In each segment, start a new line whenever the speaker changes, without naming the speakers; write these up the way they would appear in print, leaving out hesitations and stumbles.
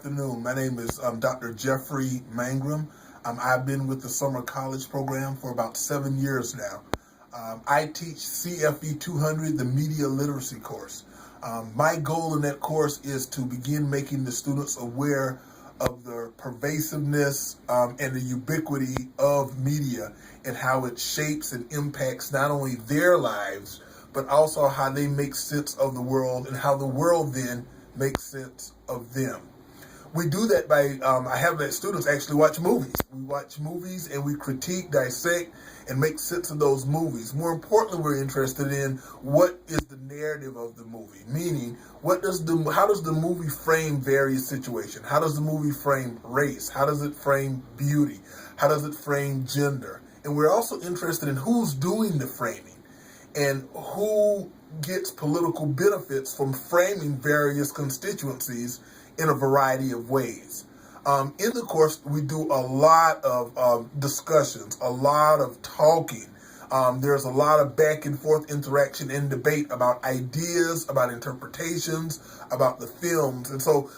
afternoon. My name is Dr. Jeffrey Mangram. I've been with the summer college program for about 7 years now. I teach CFE 200, the media literacy course. My goal in that course is to begin making the students aware of the pervasiveness and the ubiquity of media and how it shapes and impacts not only their lives, but also how they make sense of the world and how the world then makes sense of them. We do that by, I have that students actually watch movies. We watch movies and we critique, dissect, and make sense of those movies. More importantly, we're interested in what is the narrative of the movie, meaning how does the movie frame various situations? How does the movie frame race? How does it frame beauty? How does it frame gender? And we're also interested in who's doing the framing and who gets political benefits from framing various constituencies in a variety of ways. In the course, we do a lot of discussions, a lot of talking. There's a lot of back and forth interaction and debate about ideas, about interpretations, about the films. And so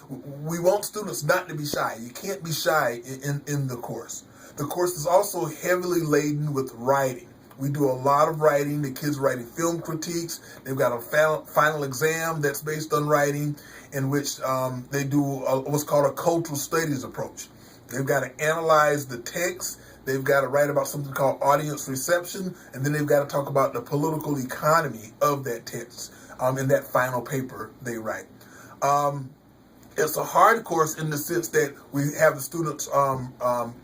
we want students not to be shy. You can't be shy in the course. The course is also heavily laden with writing. We do a lot of writing. The kids writing film critiques. They've got a final exam that's based on writing, in which they do what's called a cultural studies approach. They've got to analyze the text. They've got to write about something called audience reception, and then they've got to talk about the political economy of that text in that final paper they write. It's a hard course in the sense that we have the students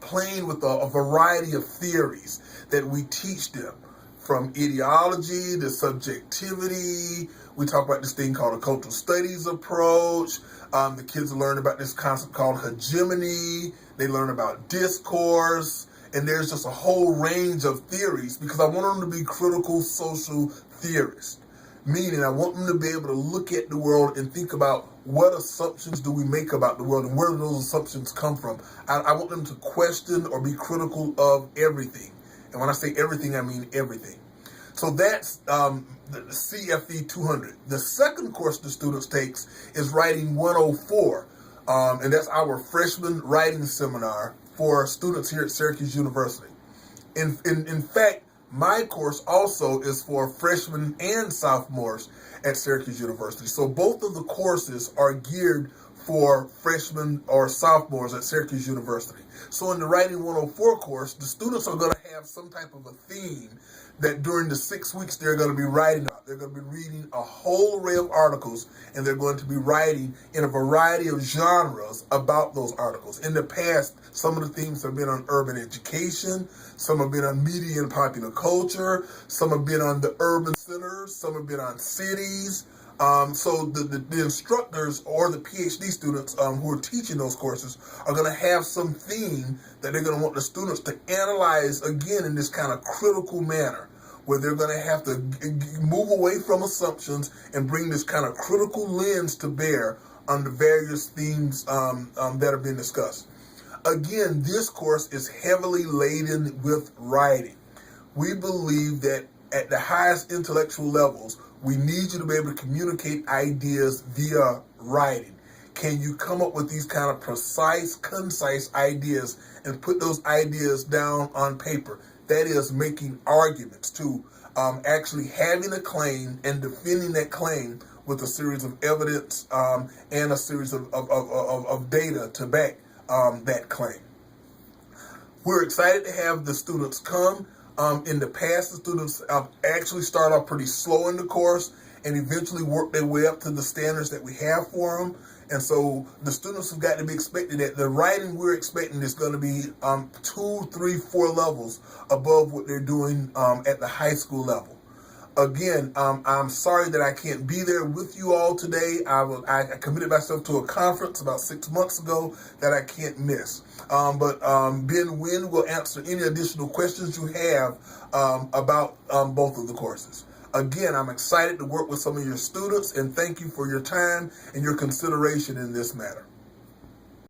playing with a variety of theories that we teach them, from ideology to subjectivity. We talk about this thing called a cultural studies approach. The kids learn about this concept called hegemony. They learn about discourse. And there's just a whole range of theories because I want them to be critical social theorists. Meaning I want them to be able to look at the world and think about what assumptions do we make about the world and where do those assumptions come from. I want them to question or be critical of everything. And when I say everything, I mean everything. So that's the CFE 200. The second course the students takes is Writing 104. And that's our freshman writing seminar for students here at Syracuse University. In fact, my course also is for freshmen and sophomores at Syracuse University. So both of the courses are geared for freshmen or sophomores at Syracuse University. So in the Writing 104 course, the students are going to have some type of a theme that during the 6 weeks they're going to be writing about. They're going to be reading a whole array of articles, and they're going to be writing in a variety of genres about those articles. In the past, some of the themes have been on urban education, some have been on media and popular culture, some have been on the urban centers, some have been on cities. So the instructors or the PhD students who are teaching those courses are going to have some theme that they're going to want the students to analyze, again, in this kind of critical manner, where they're going to have to move away from assumptions and bring this kind of critical lens to bear on the various themes that are being discussed. Again, this course is heavily laden with writing. We believe that at the highest intellectual levels, we need you to be able to communicate ideas via writing. Can you come up with these kind of precise, concise ideas and put those ideas down on paper? That is making arguments to actually having a claim and defending that claim with a series of evidence and a series of data to back that claim. We're excited to have the students come. In the past, the students actually start off pretty slow in the course and eventually work their way up to the standards that we have for them. And so the students have got to be expected that the writing we're expecting is going to be 2, 3, 4 levels above what they're doing at the high school level. Again, I'm sorry that I can't be there with you all today. I committed myself to a conference about 6 months ago that I can't miss. But Ben Wynn will answer any additional questions you have about both of the courses. Again, I'm excited to work with some of your students, and thank you for your time and your consideration in this matter.